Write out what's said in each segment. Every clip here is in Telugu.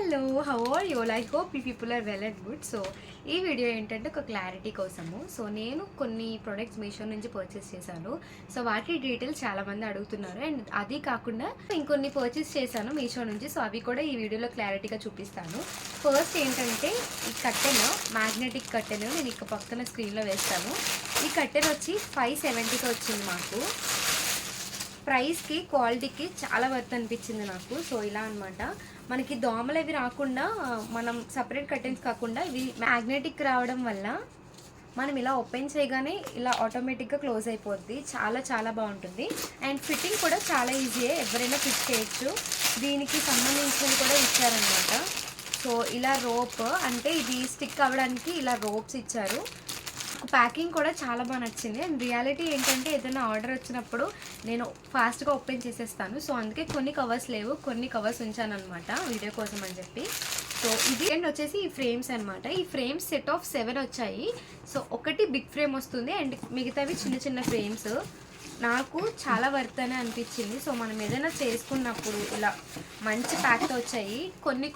Hello, how are you? I hope you people are well and good. So ఈ వీడియో ఏంటంటే ఒక క్లారిటీ కోసము. సో నేను కొన్ని ప్రొడక్ట్స్ మీషో నుంచి పర్చేస్ చేశాను. సో వాటి డీటెయిల్స్ చాలామంది అడుగుతున్నారు. అండ్ అది కాకుండా ఇంకొన్ని పర్చేస్ చేశాను మీషో నుంచి. సో అవి కూడా ఈ వీడియోలో క్లారిటీగా చూపిస్తాను. ఫస్ట్ ఏంటంటే ఈ కట్టెన్, మ్యాగ్నెటిక్ కట్టెన్ నేను ఇక పక్కన స్క్రీన్లో వేస్తాను. ఈ కట్టెన్ వచ్చి 570కి వచ్చింది మాకు. ప్రైస్కి క్వాలిటీకి చాలా వర్త్ అనిపించింది నాకు. సో ఇలా అనమాట. మనకి దోమలు అవి రాకుండా మనం సపరేట్ కర్టెన్స్ కాకుండా ఇవి మ్యాగ్నెటిక్ రావడం వల్ల మనం ఇలా ఓపెన్ చేయగానే ఇలా ఆటోమేటిక్గా క్లోజ్ అయిపోద్ది. చాలా చాలా బాగుంటుంది. అండ్ ఫిట్టింగ్ కూడా చాలా ఈజీయే, ఎవరైనా ఫిట్ చేయొచ్చు. దీనికి సంబంధించినవి కూడా ఇచ్చారనమాట. సో ఇలా రోప్, అంటే ఇది స్టిక్ అవ్వడానికి ఇలా రోప్స్ ఇచ్చారు. ప్యాకింగ్ కూడా చాలా బాగా నచ్చింది. అండ్ రియాలిటీ ఏంటంటే ఏదైనా ఆర్డర్ వచ్చినప్పుడు నేను ఫాస్ట్గా ఓపెన్ చేసేస్తాను. సో అందుకే కొన్ని కవర్స్ లేవు, కొన్ని కవర్స్ ఉంచాను అనమాట వీడియో కోసం అని చెప్పి. సో ఇది అండ్ వచ్చేసి ఈ ఫ్రేమ్స్ అనమాట. ఈ ఫ్రేమ్స్ సెట్ ఆఫ్ 7 వచ్చాయి. సో ఒకటి బిగ్ ఫ్రేమ్ వస్తుంది అండ్ మిగతావి చిన్న చిన్న ఫ్రేమ్స్. నాకు చాలా వర్త్ అనే అనిపించింది. సో మనం ఏదైనా చేసుకున్నప్పుడు ఇలా మంచి ప్యాక్తో వచ్చాయి.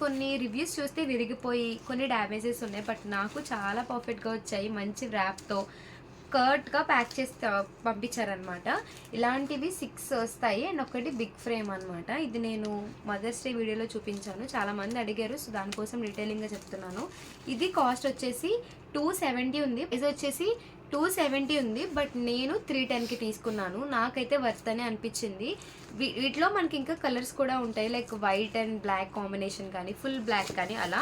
కొన్ని రివ్యూస్ చూస్తే విరిగిపోయి కొన్ని డ్యామేజెస్ ఉన్నాయి, బట్ నాకు చాలా పర్ఫెక్ట్గా వచ్చాయి. మంచి ర్యాప్తో కర్ట్గా ప్యాక్ చేసి పంపించారనమాట. ఇలాంటివి 6 వస్తాయి అండ్ ఒకటి బిగ్ ఫ్రేమ్ అనమాట. ఇది నేను మదర్స్ డే వీడియోలో చూపించాను, చాలామంది అడిగారు. సో దానికోసం డీటెయిలింగ్గా చెప్తున్నాను. ఇది కాస్ట్ వచ్చేసి 270 ఉంది. ఇది వచ్చేసి 270 ఉంది, బట్ నేను 310కి తీసుకున్నాను. నాకైతే వర్త్ అనే అనిపించింది. వీటిలో మనకి ఇంకా కలర్స్ కూడా ఉంటాయి, like white and black combination కానీ ఫుల్ బ్లాక్ కానీ అలా.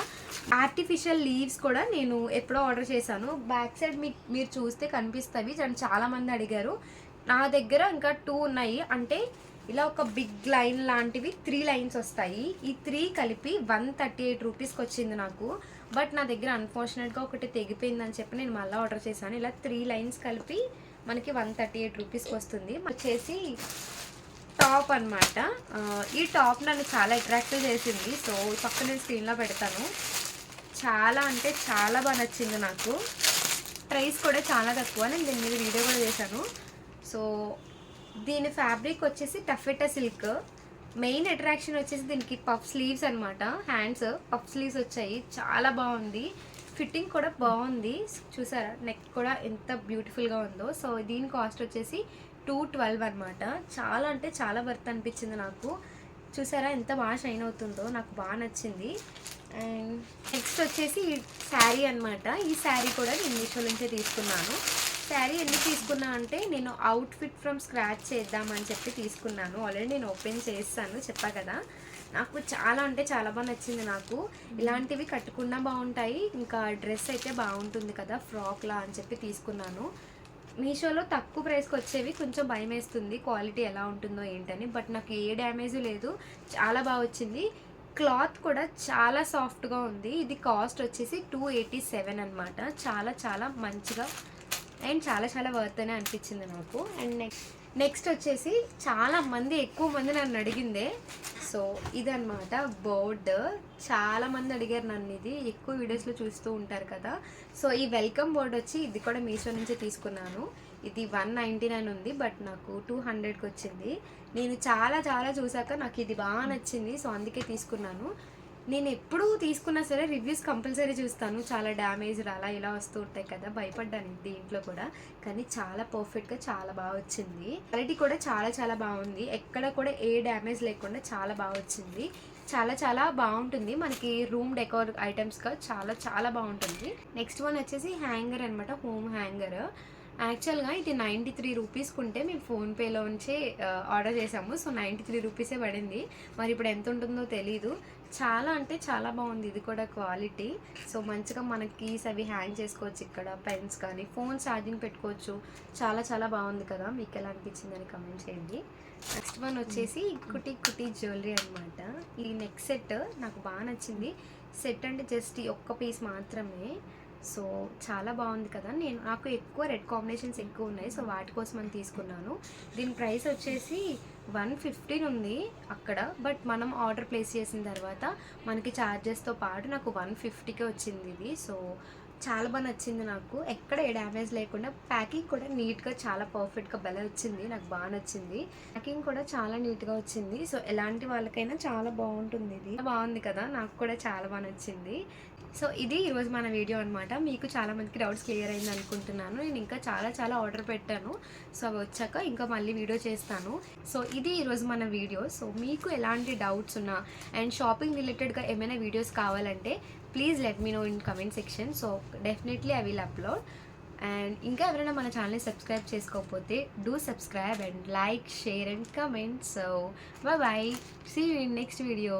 ఆర్టిఫిషియల్ లీవ్స్ కూడా నేను ఎప్పుడో ఆర్డర్ చేశాను. బ్యాక్ సైడ్ మీరు చూస్తే కనిపిస్తాయి. చాలామంది అడిగారు. నా దగ్గర ఇంకా 2 ఉన్నాయి. అంటే ఇలా ఒక బిగ్ లైన్ లాంటివి 3 లైన్స్ వస్తాయి. ఈ 3 కలిపి 138 రూపీస్కి వచ్చింది నాకు. బట్ నా దగ్గర అన్ఫార్చునేట్గా ఒకటి తెగిపోయిందని చెప్పి నేను మళ్ళీ ఆర్డర్ చేశాను. ఇలా 3 లైన్స్ కలిపి మనకి 138 రూపీస్కి వస్తుంది. వచ్చేసి టాప్ అనమాట. ఈ టాప్ నన్ను చాలా అట్రాక్టివ్ చేసింది. సో పక్కన నేను స్క్రీన్లో పెడతాను. చాలా అంటే చాలా బాగా నచ్చింది నాకు. ప్రైస్ కూడా చాలా తక్కువ. నేను దీని మీద వీడియో కూడా చేశాను. సో దీని ఫ్యాబ్రిక్ వచ్చేసి టఫెటా సిల్క్. మెయిన్ అట్రాక్షన్ వచ్చేసి దీనికి పఫ్ స్లీవ్స్ అనమాట. హ్యాండ్స్ పఫ్ స్లీవ్స్ వచ్చాయి. చాలా బాగుంది. ఫిట్టింగ్ కూడా బాగుంది. చూసారా నెక్ కూడా ఎంత బ్యూటిఫుల్గా ఉందో. సో దీని కాస్ట్ వచ్చేసి 212 అనమాట. చాలా అంటే చాలా వర్త్ అనిపించింది నాకు. చూసారా ఎంత బాగా షైన్ అవుతుందో, నాకు బాగా నచ్చింది. అండ్ నెక్స్ట్ వచ్చేసి ఈ శారీ అనమాట. ఈ శారీ కూడా నేను మీషో నుంచే తీసుకున్నాను. శారీ ఎందుకు తీసుకున్నా అంటే నేను అవుట్ఫిట్ ఫ్రమ్ స్క్రాచ్ చేద్దామని చెప్పి తీసుకున్నాను. ఆల్రెడీ నేను ఓపెన్ చేస్తాను, చెప్పా కదా. నాకు చాలా అంటే చాలా బాగా నచ్చింది నాకు. ఇలాంటివి కట్టుకున్నా బాగుంటాయి, ఇంకా డ్రెస్ అయితే బాగుంటుంది కదా ఫ్రాక్లా అని చెప్పి తీసుకున్నాను. మీషోలో తక్కువ ప్రైస్కి వచ్చేవి కొంచెం భయం వేస్తుంది క్వాలిటీ ఎలా ఉంటుందో ఏంటని, బట్ నాకు ఏ డ్యామేజ్ లేదు, చాలా బాగా వచ్చింది. క్లాత్ కూడా చాలా సాఫ్ట్గా ఉంది. ఇది కాస్ట్ వచ్చేసి 287 అనమాట. చాలా చాలా మంచిగా అండ్ చాలా చాలా వర్త్ అనే అనిపించింది నాకు. అండ్ నెక్స్ట్ వచ్చేసి ఎక్కువ మంది నన్ను అడిగిందే. సో ఇదనమాట బోర్డ్. చాలామంది అడిగారు నన్ను, ఇది ఎక్కువ వీడియోస్లో చూస్తూ ఉంటారు కదా. సో ఈ వెల్కమ్ బోర్డ్ వచ్చి ఇది కూడా మీషో నుంచి తీసుకున్నాను. ఇది 199 ఉంది, బట్ నాకు 200కి వచ్చింది. నేను చాలా చాలా చూసాక నాకు ఇది బాగా నచ్చింది. సో అందుకే తీసుకున్నాను. నేను ఎప్పుడు తీసుకున్నా సరే రివ్యూస్ కంపల్సరీ చూస్తాను. చాలా డ్యామేజ్ అలా ఇలా వస్తూ ఉంటాయి కదా, భయపడ్డాను దీంట్లో కూడా. కానీ చాలా పర్ఫెక్ట్గా చాలా బాగా వచ్చింది. క్వాలిటీ కూడా చాలా చాలా బాగుంది. ఎక్కడ కూడా ఏ డ్యామేజ్ లేకుండా చాలా బాగా వచ్చింది. చాలా చాలా బాగుంటుంది. మనకి రూమ్ డెకోర్ ఐటమ్స్గా చాలా చాలా బాగుంటుంది. నెక్స్ట్ వన్ వచ్చేసి హ్యాంగర్ అనమాట, హోమ్ హ్యాంగర్. యాక్చువల్గా ఇది 93 రూపీస్కి ఉంటే మేము ఫోన్పేలోంచే ఆర్డర్ చేసాము. సో 93 రూపీసే పడింది. మరి ఇప్పుడు ఎంత ఉంటుందో తెలీదు. చాలా అంటే చాలా బాగుంది ఇది కూడా క్వాలిటీ. సో మంచిగా మనకి కీస్ అవి హ్యాంగ్ చేసుకోవచ్చు, ఇక్కడ పెన్స్ కానీ ఫోన్ ఛార్జింగ్ పెట్టుకోవచ్చు. చాలా చాలా బాగుంది కదా. మీకు ఎలా అనిపించింది అని కమెంట్ చేయండి. నెక్స్ట్ వన్ వచ్చేసి కుటీ జ్యువెలరీ అనమాట. ఈ నెక్ సెట్ నాకు బాగా నచ్చింది. సెట్ అంటే జస్ట్ ఈ ఒక్క పీస్ మాత్రమే. సో చాలా బాగుంది కదా. నాకు ఎక్కువ రెడ్ కాంబినేషన్స్ ఎక్కువ ఉన్నాయి, సో వాటి కోసం అని తీసుకున్నాను. దీని ప్రైస్ వచ్చేసి 115 ఉంది అక్కడ, బట్ మనం ఆర్డర్ ప్లేస్ చేసిన తర్వాత మనకి ఛార్జెస్తో పాటు నాకు 150కే వచ్చింది ఇది. సో చాలా బాగా నచ్చింది నాకు. ఎక్కడ ఏ డ్యామేజ్ లేకుండా ప్యాకింగ్ కూడా నీట్‌గా చాలా పర్ఫెక్ట్‌గా భలే వచ్చింది. నాకు బాగా నచ్చింది. ప్యాకింగ్ కూడా చాలా నీట్‌గా వచ్చింది. సో, ఎలాంటి వాళ్ళకైనా చాలా బావుంటుంది ఇది. బావుంది కదా! నాకు కూడా చాలా బాగా నచ్చింది. సో, ఇది ఈరోజు మన వీడియో అనమాట. మీకు చాలా మందికి డౌట్స్ క్లియర్ అయింది అనుకుంటున్నాను. నేను ఇంకా చాలా ఆర్డర్ పెట్టాను. సో, అవి వచ్చాక ఇంకా మళ్ళీ వీడియో చేస్తాను. సో, ఇది ఈరోజు మన వీడియో. సో, మీకు ఎలాంటి డౌట్స్ ఉన్నా అండ్ షాపింగ్ రిలేటెడ్‌గా ఏమైనా వీడియోస్ కావాలంటే please let me know in comment section. So, definitely I will upload. And ఇంకా ఎవరైనా మన ఛానల్‌ని సబ్స్క్రైబ్ చేసుకోకపోతే do subscribe and like, share and comment. So, bye. See you in next video.